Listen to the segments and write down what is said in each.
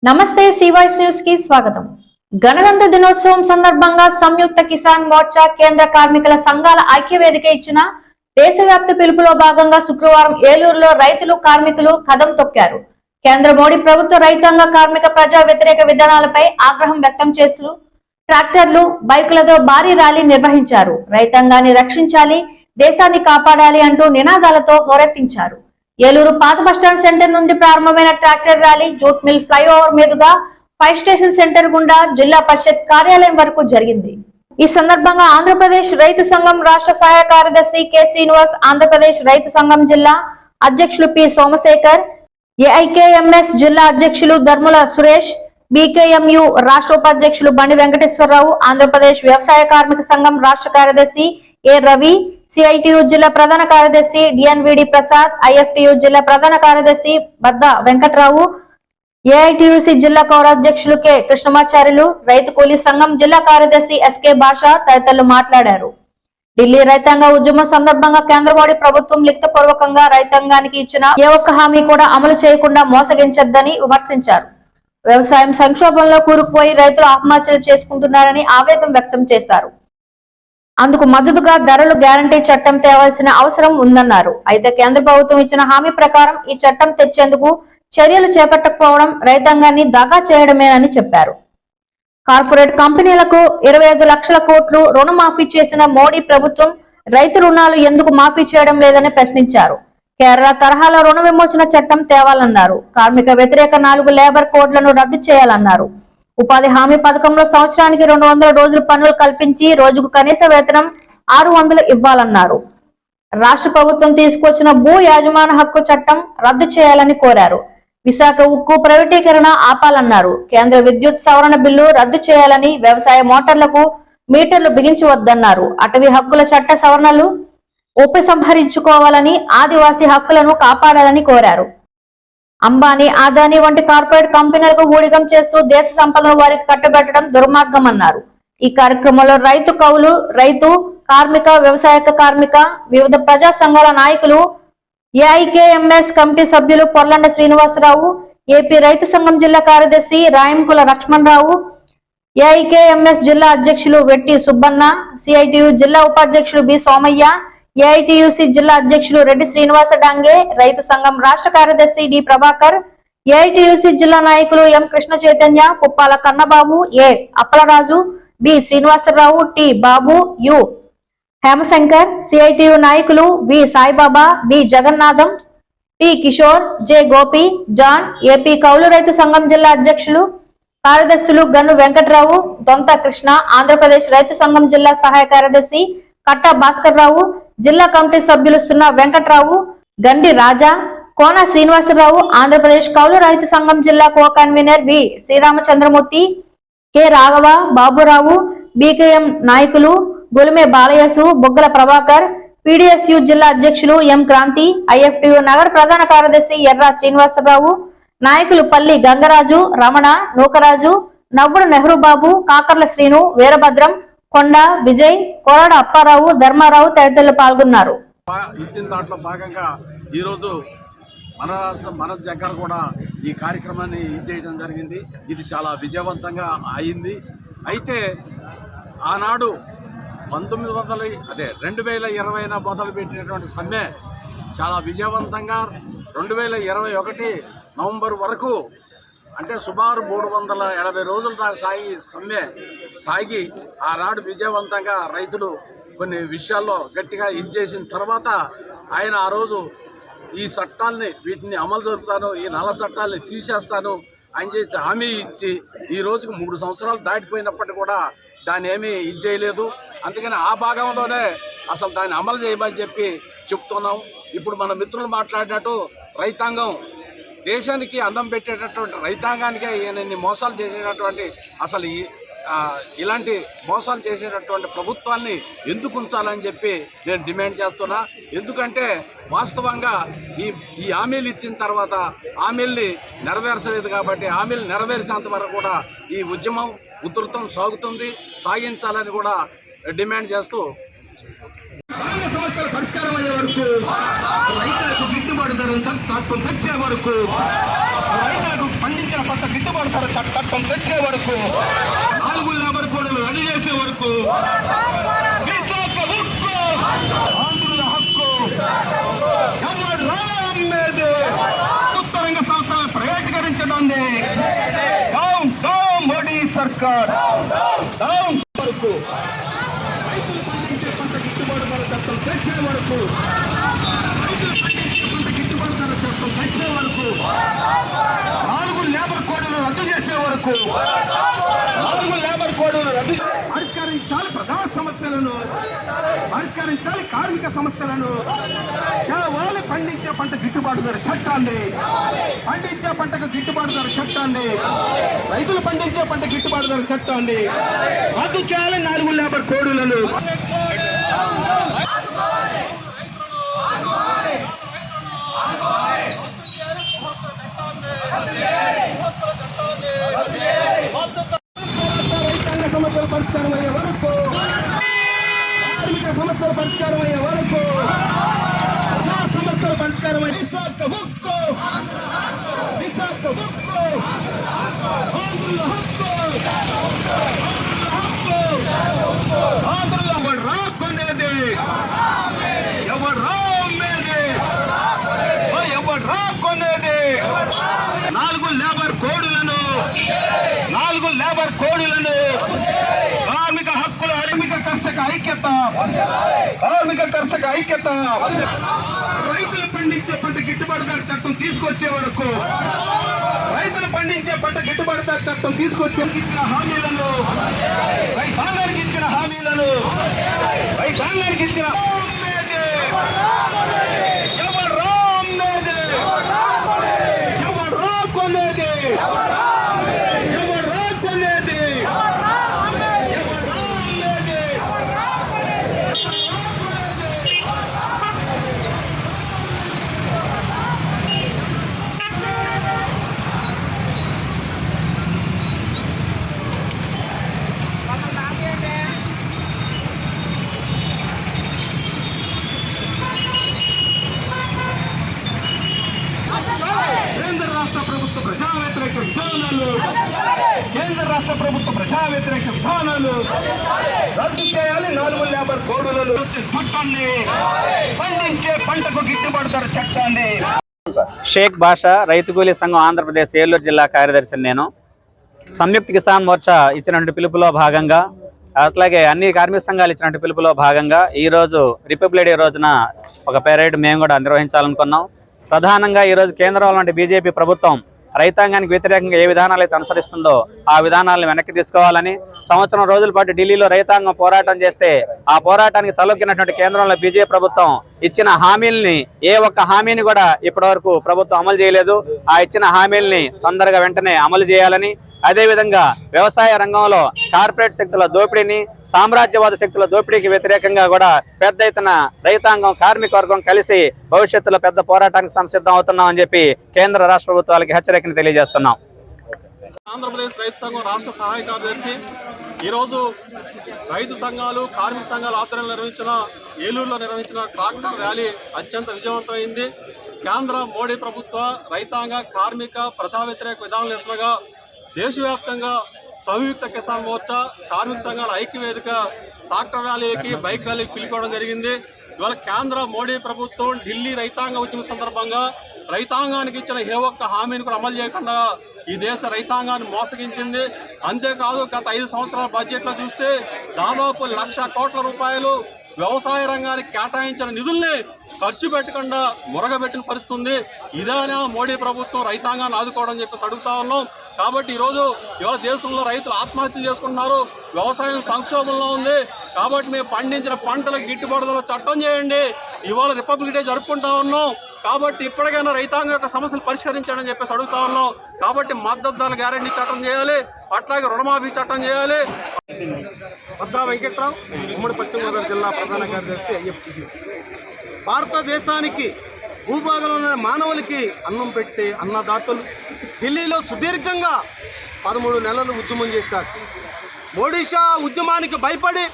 నమస్తే సివైస్ న్యూస్ కి స్వాగతం. గణతంత్ర దినోత్సవం సందర్భంగా సంయుక్త కిసాన్ మోర్చా కేంద్ర కార్మికుల సంఘాల ఐక్యవేదిక ఇచ్చిన దేశవ్యాప్త పిలుపులో భాగంగా శుక్రవారం ఏలూరులో రైతులు కార్మికులు కదం తొక్కారు. కేంద్ర మోడీ ప్రభుత్వ రైతాంగ కార్మిక ప్రజా వ్యతిరేక విధానాలపై ఆగ్రహం వ్యక్తం చేస్తూ ట్రాక్టర్లు బైకులతో భారీ ర్యాలీ నిర్వహించారు. రైతాంగాన్ని రక్షించాలి, దేశాన్ని కాపాడాలి అంటూ నినాదాలతో హోరెత్తించారు. ఏలూరు పాత బస్టాండ్ సెంటర్ నుండి ప్రారంభమైన tractor rally jute mill flyover మీదుగా ఫైర్ స్టేషన్ సెంటర్ గుండా జిల్లా పరిషత్ కార్యాలయం వరకు జరిగింది. ఈ సందర్భంగా ఆంధ్రప్రదేశ్ రైతు సంఘం రాష్ట్ర సహాయ కార్యదర్శి కె శ్రీనివాస్, ఆంధ్రప్రదేశ్ రైతు సంఘం జిల్లా అధ్యక్షులు పి సోమశేఖర్, ఏఐకేఎంఎస్ జిల్లా అధ్యక్షులు ధర్ముల సురేష్, బీకేఎంయు రాష్ట్ర ఉపాధ్యక్షులు బండి వెంకటేశ్వరరావు, ఆంధ్రప్రదేశ్ వ్యవసాయ కార్మిక సంఘం రాష్ట్ర కార్యదర్శి ఏ రవి, సిఐటియు జిల్లా ప్రధాన కార్యదర్శి డిఎన్విడి ప్రసాద్, ఐఎఫ్టియు జిల్లా ప్రధాన కార్యదర్శి బద్ద వెంకట్రావు, ఏఐటియుసి జిల్లా పౌరాధ్యక్షులు కె కృష్ణమాచార్యులు, రైతు కూలీ సంఘం జిల్లా కార్యదర్శి ఎస్కే భాష తదితరులు మాట్లాడారు. ఢిల్లీ రైతాంగ ఉద్యమం సందర్భంగా కేంద్ర మోడీ ప్రభుత్వం లిఖితపూర్వకంగా రైతాంగానికి ఇచ్చిన ఏ ఒక్క హామీ కూడా అమలు చేయకుండా మోసగించొద్దని విమర్శించారు. వ్యవసాయం సంక్షోభంలో కూరుకుపోయి రైతులు ఆత్మహత్యలు చేసుకుంటున్నారని ఆవేదన వ్యక్తం చేశారు. అందుకు మద్దతుగా ధరలు గ్యారంటీ చట్టం తేవాల్సిన అవసరం ఉందన్నారు. అయితే కేంద్ర ప్రభుత్వం ఇచ్చిన హామీ ప్రకారం ఈ చట్టం తెచ్చేందుకు చర్యలు చేపట్టకపోవడం రైతాంగాన్ని దగా చేయడమేనని చెప్పారు. కార్పొరేట్ కంపెనీలకు 25 లక్షల కోట్లు రుణమాఫీ చేసిన మోడీ ప్రభుత్వం రైతు రుణాలు ఎందుకు మాఫీ చేయడం లేదని ప్రశ్నించారు. కేరళ తరహాలో రుణ విమోచన చట్టం తేవాలన్నారు. కార్మిక వ్యతిరేక 4 లేబర్ కోడ్లను రద్దు చేయాలన్నారు. ఉపాధి హామీ పథకంలో సంవత్సరానికి 200 రోజులు పనులు కల్పించి రోజుకు కనీస వేతనం 600 ఇవ్వాలన్నారు. రాష్ట్ర ప్రభుత్వం తీసుకొచ్చిన భూ యాజమాన హక్కు చట్టం రద్దు చేయాలని కోరారు. విశాఖ ఉక్కు ప్రైవేటీకరణ ఆపాలన్నారు. కేంద్ర విద్యుత్ సవరణ బిల్లు రద్దు చేయాలని, వ్యవసాయ మోటార్లకు మీటర్లు బిగించవద్దన్నారు. అటవీ హక్కుల చట్ట సవరణలు ఉపసంహరించుకోవాలని, ఆదివాసీ హక్కులను కాపాడాలని కోరారు. అంబానీ, అదానీ వంటి కార్పొరేట్ కంపెనీలకు ఊడిగం చేస్తూ దేశ సంపదను వారికి కట్టబెట్టడం దుర్మార్గం అన్నారు. ఈ కార్యక్రమంలో రైతు కౌలు, రైతు, కార్మిక, వ్యవసాయ కార్మిక, వివిధ ప్రజా సంఘాల నాయకులు, ఏఐకేఎంఎస్ కమిటీ సభ్యులు పొర్లండ శ్రీనివాసరావు, ఏపీ రైతు సంఘం జిల్లా కార్యదర్శి రాయంకుల లక్ష్మణరావు, ఏఐకేఎంఎస్ జిల్లా అధ్యక్షులు వెట్టి సుబ్బన్న, సిఐటియు జిల్లా ఉపాధ్యక్షులు బి సోమయ్య, ఏఐటియుసి జిల్లా అధ్యక్షులు రెడ్డి శ్రీనివాస డాంగే, రైతు సంఘం రాష్ట్ర కార్యదర్శి డి ప్రభాకర్, ఏఐటియుసి జిల్లా నాయకులు M Krishna Chaitanya, Puppala Kannababu, A Appalaraju, B Srinivasa Rao, T Babu, U Hemashankar, CITU నాయకులు V Saibaba, B Jagannatham, T Kishore, J Gopi, John, AP కౌలు రైతు సంఘం జిల్లా అధ్యక్షులు కార్యదర్శులు గన్ను వెంకట్రావు, దొంత కృష్ణ, ఆంధ్రప్రదేశ్ రైతు సంఘం జిల్లా సహాయ కార్యదర్శి కట్టా భాస్కర్ రావు, జిల్లా కమిటీ సభ్యులు సున్నా వెంకట్రావు, గండి రాజా, కోన శ్రీనివాసరావు, ఆంధ్రప్రదేశ్ కౌలు రైతు సంఘం జిల్లా కో కన్వీనర్ వి శ్రీరామచంద్రమూర్తి, కె రాఘవ, బాబురావు, బీకేఎం నాయకులు గొలిమే బాలయసు, బొగ్గల ప్రభాకర్, పీడిఎస్యు జిల్లా అధ్యక్షులు ఎం క్రాంతి, ఐఎఫ్టియు నగర ప్రధాన కార్యదర్శి ఎర్ర శ్రీనివాసరావు, నాయకులు పల్లి గంగరాజు, రమణ, నూకరాజు, నవ్వుడు నెహ్రూ బాబు, కాకర్ల శ్రీను, వీరభద్రం, కొండ విజయ్, కోరాడ అప్పారావు, ధర్మారావు తదితరులు పాల్గొన్నారు. ఇచ్చిన దాంట్లో భాగంగా ఈరోజు మన రాష్ట్రం మన దగ్గర కూడా ఈ కార్యక్రమాన్ని చేయడం జరిగింది. ఇది చాలా విజయవంతంగా అయింది. అయితే ఆనాడు 2020 మొదలుపెట్టినటువంటి సమ్మె చాలా విజయవంతంగా 2021 నవంబర్ వరకు, అంటే సుమారు 380 రోజుల దాకా సమ్మె సాగి ఆనాడు విజయవంతంగా రైతులు కొన్ని విషయాల్లో గట్టిగా చేసిన తర్వాత ఆయన ఆ రోజు ఈ చట్టాలని వీటిని అమలు జరుపుతాను, ఈ నల్ల చట్టాలని తీసేస్తాను అని చెప్పి హామీ ఇచ్చి ఈ రోజుకు 3 సంవత్సరాలు దాటిపోయినప్పటికీ కూడా దాన్ని ఏమీ చేయలేదు. అందుకని ఆ భాగంలోనే అసలు దాన్ని అమలు చేయమని చెప్పి చెప్తున్నాం. ఇప్పుడు మన మిత్రులు మాట్లాడినట్టు రైతాంగం, దేశానికి అందం పెట్టేటటువంటి రైతాంగానికే ఈయనన్ని మోసాలు చేసేటటువంటి, అసలు ఇలాంటి మోసాలు చేసేటటువంటి ప్రభుత్వాన్ని ఎందుకు ఉంచాలని చెప్పి నేను డిమాండ్ చేస్తున్నా. ఎందుకంటే వాస్తవంగా ఈ హామీలు ఇచ్చిన తర్వాత హామీల్ని నెరవేర్చలేదు కాబట్టి హామీలు నెరవేర్చేంత వరకు కూడా ఈ ఉద్యమం ఉధృతం సాగించాలని కూడా డిమాండ్ చేస్తూ సమస్యల పరిష్కారం అయ్యే వరకు రైతులకు గిట్టుబాటు ధరలు చట్టం తెచ్చే వరకు రైతులకు పండించిన పంట గిట్టుబాటు ధర చట్టం తెచ్చే వరకు 4 లేబర్ కోడ్లు రద్దు చేసే వరకు విశాఖ ఉక్కు ఆంధ్రుల హక్కు ప్రభుత్వ రంగ సంస్థలను ప్రైవేటీకరించడాన్ని డౌన్ డౌన్ మోడీ సర్కార్ డౌన్ వరకు రైతులు పండించే పంట గిట్టుబాటు ధర చట్టం తెచ్చే వరకు రైతులు పండించే పంట గిట్టుబాటు ధర చట్టం తెచ్చే వరకు 4 లేబర్ కోడ్లను రద్దు చేసే వరకు 4 లేబర్ కోడ్లను రద్దు పరిష్కరించాలి ప్రధాన సమస్యలను, పరిష్కరించాలి కార్మిక సమస్యలను. కేవలం పండించే పంట గిట్టుబాటు ధర చట్టాన్ని, పండించే పంటకు గిట్టుబాటు ధర చట్టాన్ని, రైతులు పండించే పంట గిట్టుబాటు ధర చట్టాన్ని రద్దు చేయాలి. 4 లేబర్ కోడ్లను రైతాంగ సమస్యలు పరిష్కారం అయ్యే వరకు, కార్మిక సమస్యలు పరిష్కారం అయ్యే వరకు, ప్రజా సమస్యలు పరిష్కారం అయ్యే విశాఖ ఉక్కు, విశాఖ ఉక్కు, ఆంధ్రుల హక్కు, ఆంధ్రుల ఎవరు రాకునేది, ఎవరు రామేది, ఎవరు రాకునేది. 4 లేబర్ కోడ్లను, 4 లేబర్ కోడ్లను, కార్మిక హక్కుల, కార్మిక కర్షక ఐక్యత, కార్మిక కర్షక ఐక్యత. రైతులు పండించే పంట గిట్టుబాటు ధర చట్టం తీసుకొచ్చే వరకు, రైతులు పండించే పంట గిట్టుబాటు ధర చట్టం తీసుకొచ్చే ఇచ్చిన హామీలను, రైతాంగానికి ఇచ్చిన హామీలను, రైతాంగానికి ఇచ్చిన ఎవరు రామేది, ఎవరు రాకునేది, ఎవరు రాకునేది, ఎవరు రామేది. కేంద్ర రాష్ట్ర ప్రభుత్వ ప్రజా వ్యతిరేక విధానాలు, కేంద్ర రాష్ట్ర ప్రభుత్వ ప్రజా వ్యతిరేక విధానాలు రద్దు చేయాలి. 4 లేబర్ కోడ్లను చట్టాన్ని, పండించే పంటకు గిట్టుబాటు ధర చట్టాన్ని. షేక్ బాషా, రైతు కూలీ సంఘం ఆంధ్రప్రదేశ్ ఏలూరు జిల్లా కార్యదర్శిని నేను. సంయుక్త కిసాన్ మోర్చా ఇచ్చినటువంటి పిలుపులో భాగంగా, అట్లాగే అన్ని కార్మిక సంఘాలు ఇచ్చినటువంటి పిలుపులో భాగంగా ఈరోజు రిపబ్లిక్ డే రోజున ఒక పెరేడ్ మేము కూడా నిర్వహించాలనుకున్నాం. ప్రధానంగా ఈరోజు కేంద్రంలో ఉండే బీజేపీ ప్రభుత్వం రైతాంగానికి వ్యతిరేకంగా ఏ విధానాలు అయితే అనుసరిస్తుందో ఆ విధానాలను వెనక్కి తీసుకోవాలని, సంవత్సరం రోజుల పాటు ఢిల్లీలో రైతాంగం పోరాటం చేస్తే ఆ పోరాటానికి తలొక్కినటువంటి కేంద్రంలో బీజేపీ ప్రభుత్వం ఇచ్చిన హామీల్ని ఏ ఒక్క హామీని కూడా ఇప్పటివరకు ప్రభుత్వం అమలు చేయలేదు. ఆ ఇచ్చిన హామీల్ని తొందరగా వెంటనే అమలు చేయాలని, అదేవిధంగా వ్యవసాయ రంగంలో కార్పొరేట్ శక్తుల దోపిడీని, సామ్రాజ్యవాద శక్తుల దోపిడీకి వ్యతిరేకంగా కూడా పెద్ద ఎత్తున రైతాంగం, కార్మిక వర్గం కలిసి భవిష్యత్తులో పెద్ద పోరాటానికి సంసిద్ధం అవుతున్నామని చెప్పి కేంద్ర రాష్ట్ర ప్రభుత్వాలకి హెచ్చరికను తెలియజేస్తున్నాం. ఆంధ్రప్రదేశ్ రైతు సంఘం రాష్ట్ర సహాయ కార్యదర్శి ఈరోజు రైతు సంఘాలు, కార్మిక సంఘాల ఆధ్వర్యంలో ఏలూరులో నిర్వహించిన ట్రాక్టర్ ర్యాలీ అత్యంత విజయవంతమైంది. కేంద్ర మోడీ ప్రభుత్వ రైతాంగ, కార్మిక, ప్రజా వ్యతిరేక విధానాలు నిరసనగా దేశవ్యాప్తంగా సంయుక్త కిసాన్ మోర్చా, కార్మిక సంఘాల ఐక్యవేదిక ట్రాక్టర్ ర్యాలీకి, బైక్ ర్యాలీకి పిలుపుకోవడం జరిగింది. ఇవాళ కేంద్ర మోడీ ప్రభుత్వం ఢిల్లీ రైతాంగ ఉద్యమ సందర్భంగా రైతాంగానికి ఇచ్చిన ఏ ఒక్క హామీని కూడా అమలు చేయకుండా ఈ దేశ రైతాంగాన్ని మోసగించింది. అంతేకాదు, గత 5 సంవత్సరాల బడ్జెట్లో చూస్తే దాదాపు 1,00,000 కోట్ల రూపాయలు వ్యవసాయ రంగానికి కేటాయించిన నిధుల్ని ఖర్చు పెట్టకుండా మురగబెట్టిన పరిస్థితుంది. ఇదేనా మోడీ ప్రభుత్వం రైతాంగాన్ని ఆదుకోవడం చెప్పేసి అడుగుతా ఉన్నాం. కాబట్టి ఇవాళ దేశంలో రైతులు ఆత్మహత్యలు చేసుకుంటున్నారు, వ్యవసాయం సంక్షోభంలో ఉంది. కాబట్టి మేము పండించిన పంటలకు గిట్టుబాటు ధర చట్టం చేయండి. ఇవాళ రిపబ్లిక్ డే జరుపుకుంటా ఉన్నాం. కాబట్టి ఇప్పటికైనా రైతాంగం యొక్క సమస్యలు పరిష్కరించాలని చెప్పేసి అడుగుతా ఉన్నాం. కాబట్టి మద్దతు ధర గ్యారెంటీ చట్టం చేయాలి, అట్లాగే రుణమాఫీ చట్టం చేయాలి. వద్దా వెంకట్రావు, ఉమ్మడి పశ్చిమ గోదావరి జిల్లా ప్రధాన కార్యదర్శి ఐఎఫ్టియు. భారతదేశానికి భూభాగంలో ఉన్న మానవులకి అన్నం పెట్టే అన్నదాతలు ఢిల్లీలో సుదీర్ఘంగా 13 నెలలు ఉద్యమం చేశారు. ఒడిషా ఉద్యమానికి భయపడి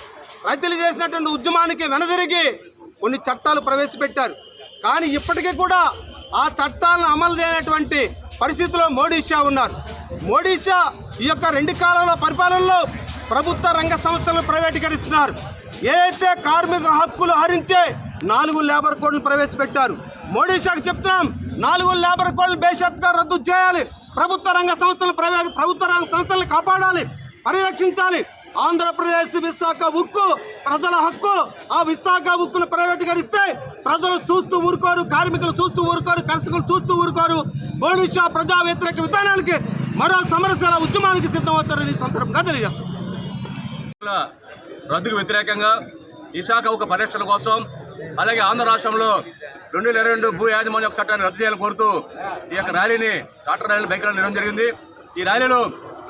రైతులు చేసినటువంటి ఉద్యమానికి వెనదిరిగి కొన్ని చట్టాలు ప్రవేశపెట్టారు. కానీ ఇప్పటికీ కూడా ఆ చట్టాలను అమలు చేయనటువంటి పరిస్థితిలో మోడీ షా ఉన్నారు. మోడీ షా ఈ యొక్క 2 కాలాల పరిపాలనలో ప్రభుత్వ రంగ సంస్థలను ప్రైవేటీకరిస్తున్నారు. ఏదైతే కార్మిక హక్కులు హరించే 4 లేబర్ కోడ్లు ప్రవేశపెట్టారు. మోడీ షాకు చెప్తున్నాం, 4 లేబర్ కోడ్లు బేషరతుగా రద్దు చేయాలి. ప్రభుత్వ రంగ సంస్థలను కాపాడాలి, పరిరక్షించాలి. ఆంధ్రప్రదేశ్ విశాఖ ఉక్కు ప్రజల హక్కు. ఆ విశాఖ ఉక్కును ప్రైవేటీకరిస్తే ప్రజలు చూస్తూ ఊరుకోరు, కార్మికులు చూస్తూ ఊరుకోరు, కర్షకులు చూస్తూ ఊరుకోరు. మోడీ షా ప్రజా వ్యతిరేక విధానాలకి మరో సమరశాల ఉద్యమానికి సిద్ధమవుతారని సందర్భంగా తెలియజేస్తారు. రద్దుకు వ్యతిరేకంగా విశాఖ ఉక్కు పరిరక్షణ కోసం, అలాగే ఆంధ్ర రాష్ట్రంలో 2022 భూ యాజమాన్య చట్టాన్ని రద్దు చేయాలని కోరుతూ ఈ యొక్క ర్యాలీని ట్రాక్టర్ ర్యాలీ బైక్ ర్యాలీ నిర్వహించడం జరిగింది. ఈ ర్యాలీలో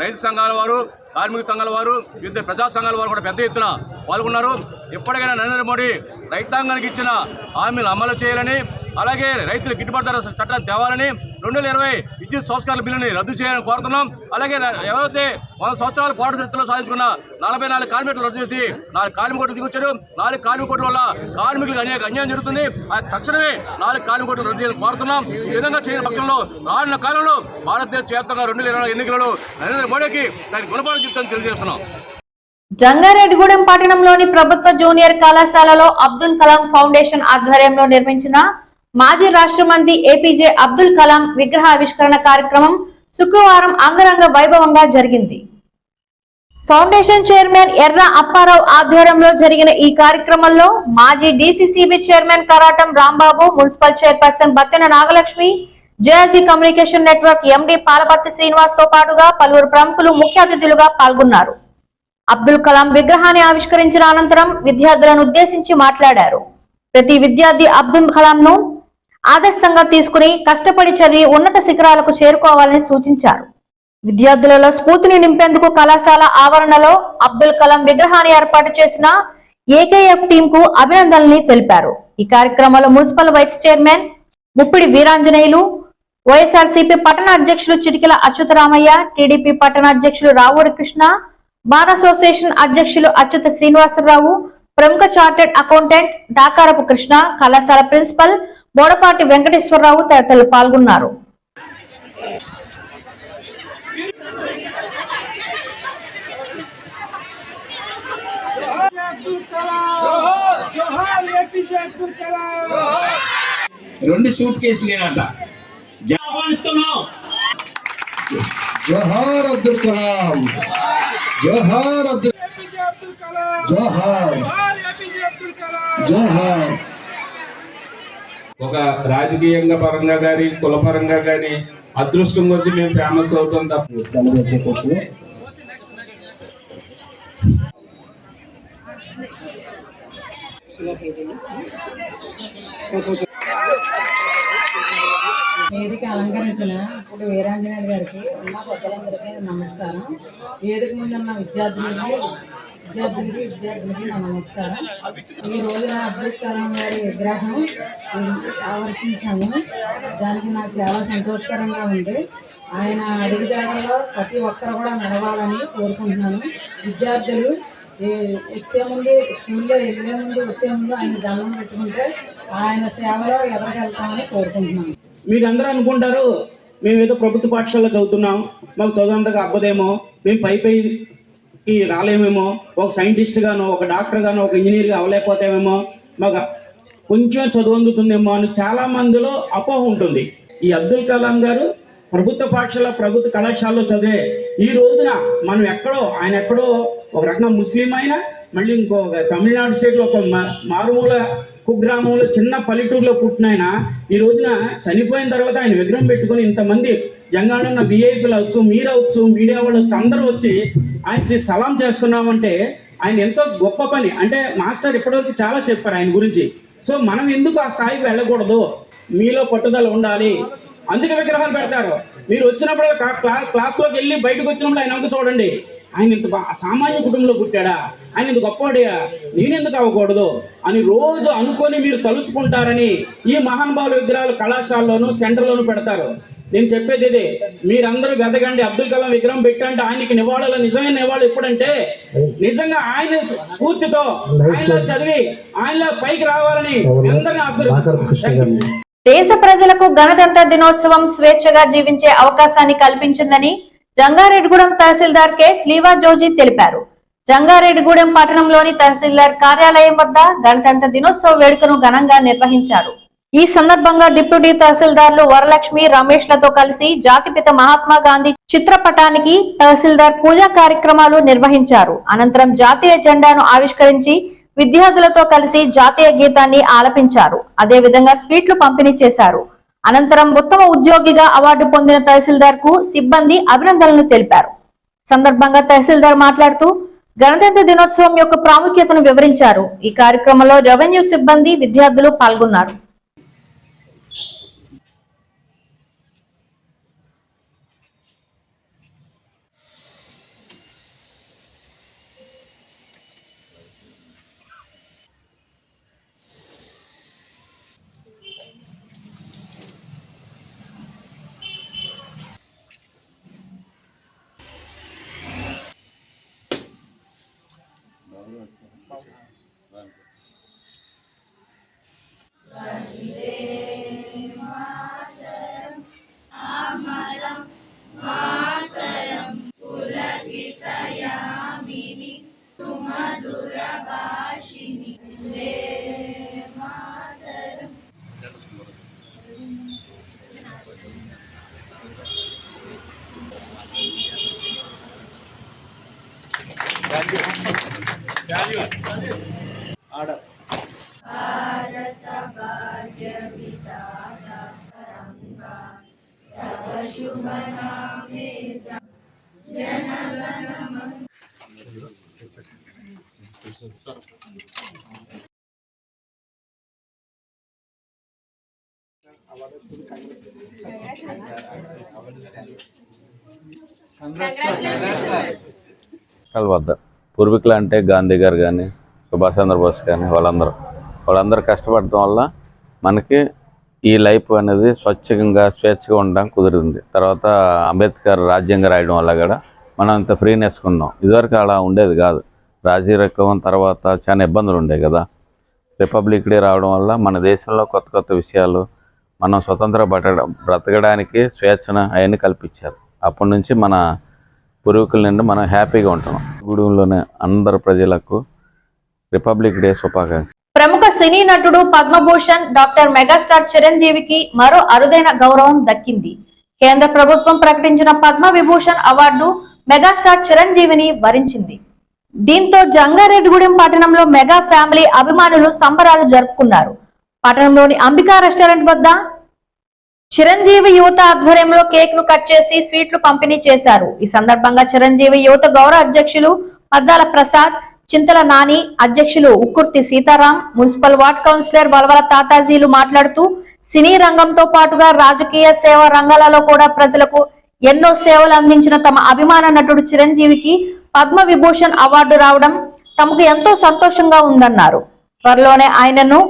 రైతు సంఘాల వారు, కార్మిక సంఘాల వారు, వివిధ ప్రజా సంఘాల వారు కూడా పెద్ద ఎత్తున పాల్గొన్నారు. ఎప్పటికైనా నరేంద్ర మోడీ రైతాంగానికి ఇచ్చిన హామీలు అమలు చేయాలని, అలాగే రైతులు గిట్టుబాటు ధర చట్టాన్ని తేవాలని, 2020 విద్యుత్ సంస్కరణ బిల్లుని రద్దు చేయాలని కోరుతున్నాం. అలాగే ఎవరైతే 100 సంవత్సరాల పోరాట చరిత్రలో సాధించుకున్న 44 కార్మికులు రద్దు చేసి 4 కార్మిక కోట్లు దిగొచ్చారు. 4 కార్మిక కోట్ల వల్ల కార్మికులకు అనేక అన్యాయం జరుగుతుంది. తక్షణమే 4 కార్మిక కోట్లు రద్దు చేయాలని కోరుతున్నాం. ఈ విధంగా చేయని పక్షంలో రానున్న కాలంలో భారతదేశ వ్యాప్తంగా 2020 ఎన్నికలలో నరేంద్ర మోడీకి దానికి గుణపాఠం చెప్తామని తెలియజేస్తున్నాం. జంగారెడ్డిగూడెం పట్టణంలోని ప్రభుత్వ జూనియర్ కళాశాలలో అబ్దుల్ కలాం ఫౌండేషన్ ఆధ్వర్యంలో నిర్మించిన మాజీ రాష్ట్ర మంత్రి ఏపీజే అబ్దుల్ కలాం విగ్రహ ఆవిష్కరణ కార్యక్రమం శుక్రవారం అంగరంగ వైభవంగా జరిగింది. ఫౌండేషన్ చైర్మన్ ఎర్ర అప్పారావు ఆధ్వర్యంలో జరిగిన ఈ కార్యక్రమంలో మాజీ DCCB chairman Karatam Rambabu, municipal chairperson Battena Nagalakshmi, JRG communication network MD Palaparthi Srinivas తో పాటుగా పలువురు ప్రముఖులు ముఖ్య అతిథులుగా పాల్గొన్నారు. అబ్దుల్ కలాం విగ్రహాన్ని ఆవిష్కరించిన అనంతరం విద్యార్థులను ఉద్దేశించి మాట్లాడారు. ప్రతి విద్యార్థి అబ్దుల్ కలాం ను ఆదర్శంగా తీసుకుని కష్టపడి చదివి ఉన్నత శిఖరాలకు చేరుకోవాలని సూచించారు. విద్యార్థులలో స్ఫూర్తిని నింపేందుకు కళాశాల ఆవరణలో అబ్దుల్ కలాం విగ్రహాన్ని ఏర్పాటు చేసిన ఏకేఎఫ్ టీం కు అభినందనలు తెలిపారు. ఈ కార్యక్రమంలో municipal vice chairman Muppidi Veeranjaneyulu, YSRCP పట్టణ అధ్యక్షులు చిటికెల అచ్యుతరామయ్య, టీడీపీ పట్టణ అధ్యక్షులు రావూరి కృష్ణ, బార్ అసోసియేషన్ అధ్యక్షులు అచ్యుత శ్రీనివాసరావు, ప్రముఖ చార్టెడ్ అకౌంటెంట్ దాకారపు కృష్ణ, కళాశాల ప్రిన్సిపల్ బోడపాటి వెంకటేశ్వరరావు తదితరులు పాల్గొన్నారు. రెండు సూట్ కేసులేనట. ఆహ్వానిస్తున్నాం. జోహార్ అబ్దుల్ కలాం, జోహార్ అబ్దుల్ జోహార్ జోహార్. ఒక రాజకీయంగా పరంగా కానీ కుల పరంగా కానీ అదృష్టం కొద్ది మేము ఫేమస్ అవుతాం తప్ప వేదిక అలంకరించిన ఇప్పుడు వీరాంజనేయులు గారికి ఉన్న పెద్దలందరికీ నమస్కారం. వేదిక ముందు ఉన్న విద్యార్థులకి నా నమస్కారం. ఈ రోజున అబ్దుల్ కలాం గారి విగ్రహం ఆవిష్కరించాము. దానికి నాకు చాలా సంతోషకరంగా ఉంది. ఆయన అడుగుజాడల్లో ప్రతి ఒక్కరు కూడా నడవాలని కోరుకుంటున్నాను. విద్యార్థులు వచ్చే ముందు స్కూల్లో వెళ్ళే ముందు వచ్చే ముందు ఆయన దండం పెట్టుకుంటే ఆయన సేవలో ఎదగలుగుతామని కోరుకుంటున్నాను. మీరందరూ అనుకుంటారు మేము ఏదో ప్రభుత్వ పాఠశాలలో చదువుతున్నాం, మాకు చదువుంతగా అవ్వదేమో, మేము పైకి రాలేమేమో, ఒక సైంటిస్ట్ గానో ఒక డాక్టర్ గానో ఒక ఇంజనీర్గా అవ్వలేకపోతామేమో, మాకు కొంచెం చదువు అందుతుందేమో అని చాలా మందిలో అపోహ ఉంటుంది. ఈ అబ్దుల్ కలాం గారు ప్రభుత్వ పాఠశాల ప్రభుత్వ కళాశాలలో చదివే ఈ రోజున మనం ఆయన ఎక్కడో ఒక రకంగా ముస్లిం అయినా మళ్ళీ ఇంకొక తమిళనాడు స్టేట్లో ఒక మారుమూల కుగ్రామంలో చిన్న పల్లెటూరులో పుట్టిన ఆయన ఈ రోజున చనిపోయిన తర్వాత ఆయన విగ్రహం పెట్టుకుని ఇంతమంది జంగాలో ఉన్న విఐపీలు అవచ్చు, మీరవచ్చు, మీడియా వాళ్ళు వచ్చి అందరూ వచ్చి ఆయనకి సలాం చేస్తున్నామంటే ఆయన ఎంతో గొప్ప పని. అంటే మాస్టర్ ఇప్పటివరకు చాలా చెప్పారు ఆయన గురించి. సో మనం ఎందుకు ఆ స్థాయికి వెళ్ళకూడదు? మీలో పట్టుదల ఉండాలి, అందుకే విగ్రహాలు పెడతారు. మీరు వచ్చినప్పుడు క్లాస్లోకి వెళ్ళి బయటకు వచ్చినప్పుడు ఆయన అంతా చూడండి, ఆయన ఇంత సామాన్య కుటుంబంలో పుట్టాడా, ఆయన ఇంత గొప్పవాడియా, నేనెందుకు అవ్వకూడదు అని రోజు అనుకొని మీరు తలుచుకుంటారని ఈ మహానుభావుల విగ్రహాలు కళాశాలలోను సెంటర్లోను పెడతారు. నేను చెప్పేది ఇదే, మీరందరూ వెతకండి. అబ్దుల్ కలాం విగ్రహం పెట్టండి. ఆయనకి నివాళులు, నిజమైన నివాళులు ఎప్పుడంటే నిజంగా ఆయన స్ఫూర్తితో ఆయనలో చదివి ఆయనలో పైకి రావాలని అందరినీ ఆశీర్వదిస్తున్నాను. దేశ ప్రజలకు గణతంత్ర దినోత్సవం స్వేచ్ఛగా జీవించే అవకాశాన్ని కల్పించిందని జంగారెడ్డిగూడెం తహసీల్దార్ కె శ్రీవా జోజీ తెలిపారు. జంగారెడ్డిగూడెం పట్టణంలోని తహసీల్దార్ కార్యాలయం వద్ద గణతంత్ర దినోత్సవ వేడుకను ఘనంగా నిర్వహించారు. ఈ సందర్భంగా డిప్యూటీ తహసీల్దార్లు వరలక్ష్మి, రమేష్ లతో కలిసి జాతిపిత మహాత్మా గాంధీ చిత్రపటానికి తహసీల్దార్ పూజా కార్యక్రమాలు నిర్వహించారు. అనంతరం జాతీయ జెండాను ఆవిష్కరించి విద్యార్థులతో కలిసి జాతీయ గీతాన్ని ఆలపించారు. అదేవిధంగా స్వీట్లు పంపిణీ చేశారు. అనంతరం ఉత్తమ ఉద్యోగిగా అవార్డు పొందిన తహసీల్దార్ కు సిబ్బంది అభినందనలు తెలిపారు. సందర్భంగా తహసీల్దార్ మాట్లాడుతూ గణతంత్ర దినోత్సవం యొక్క ప్రాముఖ్యతను వివరించారు. ఈ కార్యక్రమంలో రెవెన్యూ సిబ్బంది, విద్యార్థులు పాల్గొన్నారు. వద్ద పూర్వీకులు అంటే గాంధీ గారు కానీ, సుభాష్ చంద్రబోస్ కానీ వాళ్ళందరూ కష్టపడటం వల్ల మనకి ఈ లైఫ్ అనేది స్వచ్ఛంగా స్వేచ్ఛగా ఉండడం కుదిరింది. తర్వాత అంబేద్కర్ రాజ్యాంగం రాయడం వల్ల కూడా మనం ఇంత ఫ్రీనెస్ ఉన్నాం. ఇదివరకు అలా ఉండేది కాదు. రాజకీయం తర్వాత చాలా ఇబ్బందులు ఉండేవి కదా. రిపబ్లిక్ డే రావడం వల్ల మన దేశంలో కొత్త కొత్త విషయాలు, మనం స్వతంత్ర బ్రతకడానికి స్వేచ్ఛను అవన్నీ కల్పించారు. అప్పటి నుంచి మన పూర్వీకుల నుండి మనం హ్యాపీగా ఉంటున్నాం. గూడెంలోనే అందరు ప్రజలకు రిపబ్లిక్ డే శుభాకాంక్షలు. ప్రముఖ సినీ నటుడు పద్మభూషణ్ డాక్టర్ మెగాస్టార్ చిరంజీవికి మరో అరుదైన గౌరవం దక్కింది. కేంద్ర ప్రభుత్వం ప్రకటించిన పద్మ విభూషణ్ అవార్డు మెగాస్టార్ చిరంజీవిని వరించింది. దీంతో జంగారెడ్డిగూడెం పట్టణంలో మెగా ఫ్యామిలీ అభిమానులు సంబరాలు జరుపుకున్నారు. పట్టణంలోని అంబికా రెస్టారెంట్ వద్ద చిరంజీవి యువత ఆధ్వర్యంలో కేక్ ను కట్ చేసి స్వీట్లు పంపిణీ చేశారు. ఈ సందర్భంగా చిరంజీవి యువత గౌరవ అధ్యక్షులు పద్దాల ప్రసాద్, చింతల నాని, అధ్యక్షులు ఉక్కుర్తి Sitaram, municipal ward councillor Valavala తాతాజీలు మాట్లాడుతూ సినీ రంగంతో పాటుగా రాజకీయ సేవా రంగాలలో కూడా ప్రజలకు ఎన్నో సేవలు అందించిన తమ అభిమాన నటుడు చిరంజీవికి పద్మ విభూషణ్ అవార్డు రావడం తమకు ఎంతో సంతోషంగా ఉందన్నారు. త్వరలోనే ఆయనను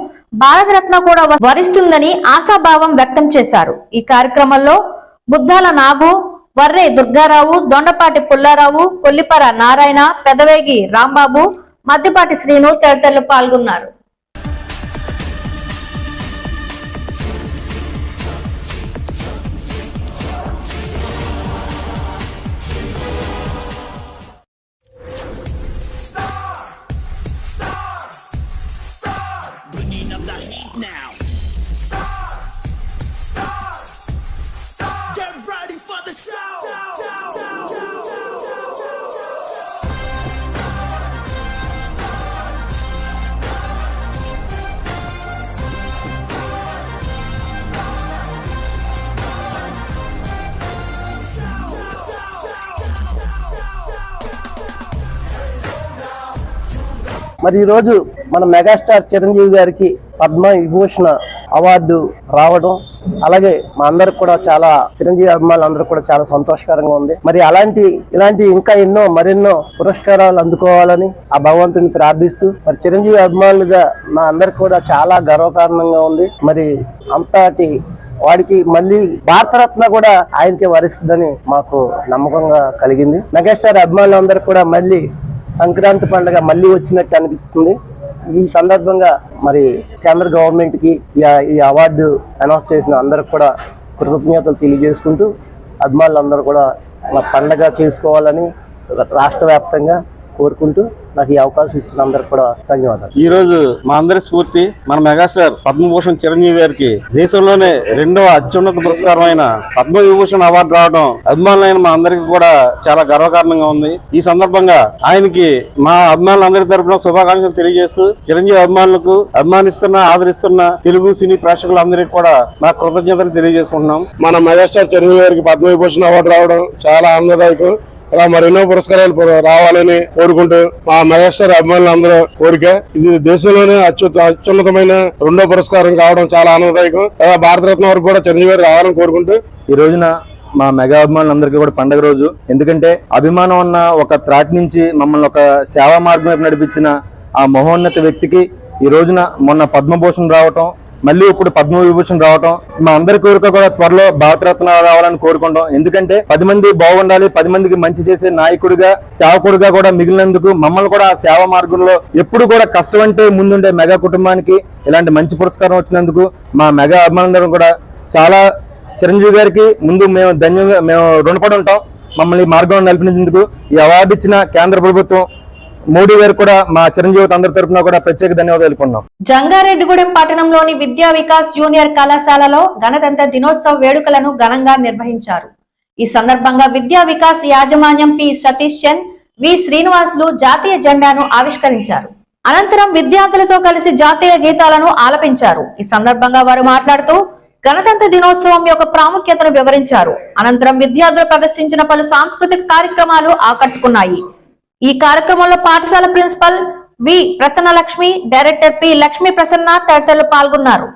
భారతరత్న కూడా వరిస్తుందని ఆశాభావం వ్యక్తం చేశారు. ఈ కార్యక్రమంలో బుద్ధాల నాగు, వర్రే దుర్గారావు, దొండపాటి పుల్లారావు, కొల్లిపర నారాయణ, పెదవేగి రాంబాబు, మద్దిపాటి శ్రీను తదితరులు పాల్గొన్నారు. మరి ఈరోజు మన మెగాస్టార్ చిరంజీవి గారికి పద్మ విభూషణ అవార్డు రావడం, అలాగే మా అందరికి కూడా చాలా, చిరంజీవి అభిమానులందరూ కూడా చాలా సంతోషకరంగా ఉంది. మరి ఇలాంటి ఇంకా మరెన్నో పురస్కారాలు అందుకోవాలని ఆ భగవంతుని ప్రార్థిస్తూ, మరి చిరంజీవి అభిమానులుగా మా అందరికి కూడా చాలా గర్వకారణంగా ఉంది. మరి అంతటి వాడికి మళ్ళీ భారతరత్న కూడా ఆయనకే వరిస్తుందని మాకు నమ్మకంగా కలిగింది. మెగాస్టార్ అభిమానులందరూ కూడా మళ్ళీ సంక్రాంతి పండుగ మళ్ళీ వచ్చినట్టు అనిపిస్తుంది. ఈ సందర్భంగా మరి కేంద్ర గవర్నమెంట్కి ఈ అవార్డు అనౌన్స్ చేసిన అందరికి కూడా కృతజ్ఞతలు తెలియజేసుకుంటూ అభిమానులందరూ కూడా పండగ చేసుకోవాలని రాష్ట్ర వ్యాప్తంగా కోరుకుంటూ నాకు ఈ అవకాశం ఇచ్చిన అందరికి కూడా ధన్యవాదాలు. ఈ రోజు మా అందరి స్ఫూర్తి మన మెగాస్టార్ పద్మభూషణ్ చిరంజీవి గారికి దేశంలోనే 2వ అత్యున్నత పురస్కారమైన పద్మవిభూషణ్ అవార్డు రావడం అభిమానులైన మా అందరికి కూడా చాలా గర్వకారణంగా ఉంది. ఈ సందర్భంగా ఆయనకి మా అభిమానులందరి తరఫున శుభాకాంక్షలు తెలియజేస్తూ చిరంజీవి అభిమానులకు ఆదరిస్తున్న తెలుగు సినీ ప్రేక్షకులందరికీ కూడా మా కృతజ్ఞతలు తెలియజేసుకుంటున్నాం. మన మెగాస్టార్ చిరంజీవి గారికి పద్మవిభూషణ్ అవార్డు రావడం చాలా ఆనందదాయకం. అలా మరెన్నో పురస్కారాలు రావాలని కోరుకుంటూ మా మెగాస్టార్ అభిమానులందరూ కోరిక. ఇది దేశంలోనే అత్యున్నతమైన 2వ పురస్కారం కావడం చాలా ఆనందదాయకం. అలా భారతరత్న వరకు కూడా చిరంజీవి గారు రావాలని కోరుకుంటూ ఈ రోజున మా మెగా అభిమానులందరికీ కూడా పండగ రోజు. ఎందుకంటే అభిమానం ఉన్న ఒక త్రాటి నుంచి మమ్మల్ని ఒక సేవా మార్గం వైపు నడిపించిన ఆ మహోన్నత వ్యక్తికి ఈ రోజున మొన్న పద్మభూషణ్ రావటం, మళ్ళీ ఇప్పుడు పద్మవిభూషణ్ రావటం మా అందరి కోరిక కూడా త్వరలో భారతరత్న రావాలని కోరుకుంటాం. ఎందుకంటే 10 మంది బాగుండాలి, 10 మందికి మంచి చేసే నాయకుడిగా సేవకుడిగా కూడా మిగిలినందుకు మమ్మల్ని కూడా ఆ సేవా మార్గంలో ఎప్పుడు కూడా కష్టం అంటే ముందుండే మెగా కుటుంబానికి ఇలాంటి మంచి పురస్కారం వచ్చినందుకు మా మెగా అభిమానులందరం కూడా చాలా చిరంజీవి గారికి ముందు మేము రుణపడి ఉంటాం. మమ్మల్ని మార్గంలో నడిపించేందుకు ఈ అవార్డు ఇచ్చిన కేంద్ర ప్రభుత్వం మోడీ గారు కూడా మా చిరంజీవి అందరి తరఫున కూడా ప్రత్యేక ధన్యవాదాలు తెలుపుకున్నాం. జంగారెడ్డిగూడెం పట్టణంలోని విద్యా వికాస్ జూనియర్ కళాశాలలో గణతంత్ర దినోత్సవ వేడుకలను ఘనంగా నిర్వహించారు. ఈ సందర్భంగా విద్యా వికాస్ యాజమాన్యం పి సతీష్ చంద్, వి శ్రీనివాసులు జాతీయ జెండాను ఆవిష్కరించారు. అనంతరం విద్యార్థులతో కలిసి జాతీయ గీతాలను ఆలపించారు. ఈ సందర్భంగా వారు మాట్లాడుతూ గణతంత్ర దినోత్సవం యొక్క ప్రాముఖ్యతను వివరించారు. అనంతరం విద్యార్థులు ప్రదర్శించిన పలు సాంస్కృతిక కార్యక్రమాలు ఆకట్టుకున్నాయి. ఈ కార్యక్రమంలో పాఠశాల principal V Prasannalakshmi, director P Lakshmi Prasanna తదితరులు పాల్గొన్నారు.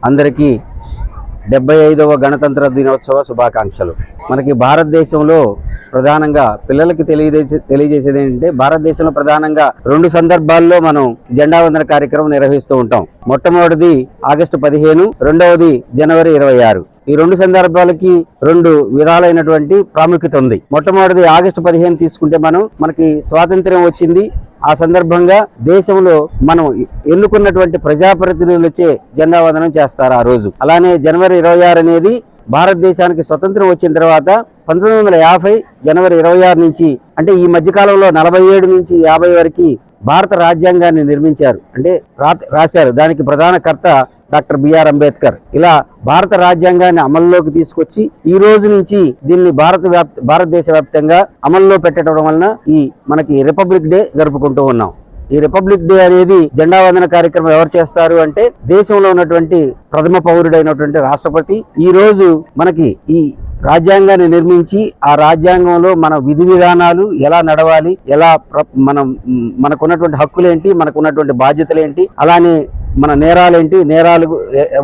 అందరికీ 75వ గణతంత్ర దినోత్సవ శుభాకాంక్షలు. మనకి భారతదేశంలో ప్రధానంగా పిల్లలకి తెలియజేసేది ఏంటంటే భారతదేశంలో ప్రధానంగా 2 సందర్భాల్లో మనం జెండా వందన కార్యక్రమం నిర్వహిస్తూ ఉంటాం. మొట్టమొదటిది ఆగస్టు 15, రెండవది జనవరి 26. ఈ 2 సందర్భాలకి 2 విధాలైనటువంటి ప్రాముఖ్యత ఉంది. మొట్టమొదటిది ఆగస్టు 15 తీసుకుంటే మనకి స్వాతంత్ర్యం వచ్చింది. ఆ సందర్భంగా దేశంలో మనం ఎన్నుకున్నటువంటి ప్రజాప్రతినిధులచే జెండా వందనం చేస్తారు ఆ రోజు. అలానే జనవరి 26 అనేది భారతదేశానికి స్వతంత్రం వచ్చిన తర్వాత 1950 జనవరి 26 నుంచి అంటే ఈ మధ్యకాలంలో 47 నుంచి 50 వరకు భారత రాజ్యాంగాన్ని నిర్మించారు, అంటే రాశారు. దానికి ప్రధాన కర్త డాక్టర్ బిఆర్ అంబేద్కర్. ఇలా భారత రాజ్యాంగాన్ని అమల్లోకి తీసుకొచ్చి ఈ రోజు నుంచి దీన్ని భారతదేశ వ్యాప్తంగా అమల్లో పెట్టడం వలన మనకి రిపబ్లిక్ డే జరుపుకుంటూ ఉన్నాం. ఈ రిపబ్లిక్ డే అనేది జెండా వందన కార్యక్రమం ఎవరు చేస్తారు అంటే దేశంలో ఉన్నటువంటి ప్రథమ పౌరుడైనటువంటి రాష్ట్రపతి ఈ రోజు మనకి ఈ రాజ్యాంగాన్ని నిర్మించి ఆ రాజ్యాంగంలో మన విధి విధానాలు ఎలా నడవాలి, ఎలా మనకున్నటువంటి హక్కులేంటి, మనకున్నటువంటి బాధ్యతలేంటి, అలానే మన నేరాలేంటి,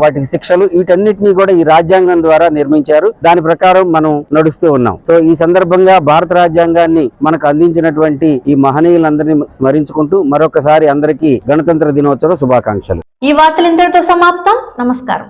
వాటికి శిక్షలు, వీటన్నిటినీ కూడా ఈ రాజ్యాంగం ద్వారా నిర్మించారు. దాని ప్రకారం మనం నడుస్తూ ఉన్నాం. సో ఈ సందర్భంగా భారత రాజ్యాంగాన్ని మనకు అందించినటువంటి ఈ మహనీయులందరినీ స్మరించుకుంటూ మరొకసారి అందరికీ గణతంత్ర దినోత్సవ శుభాకాంక్షలు. ఈ వార్తలు ఇంతటితో సమాప్తం. నమస్కారం.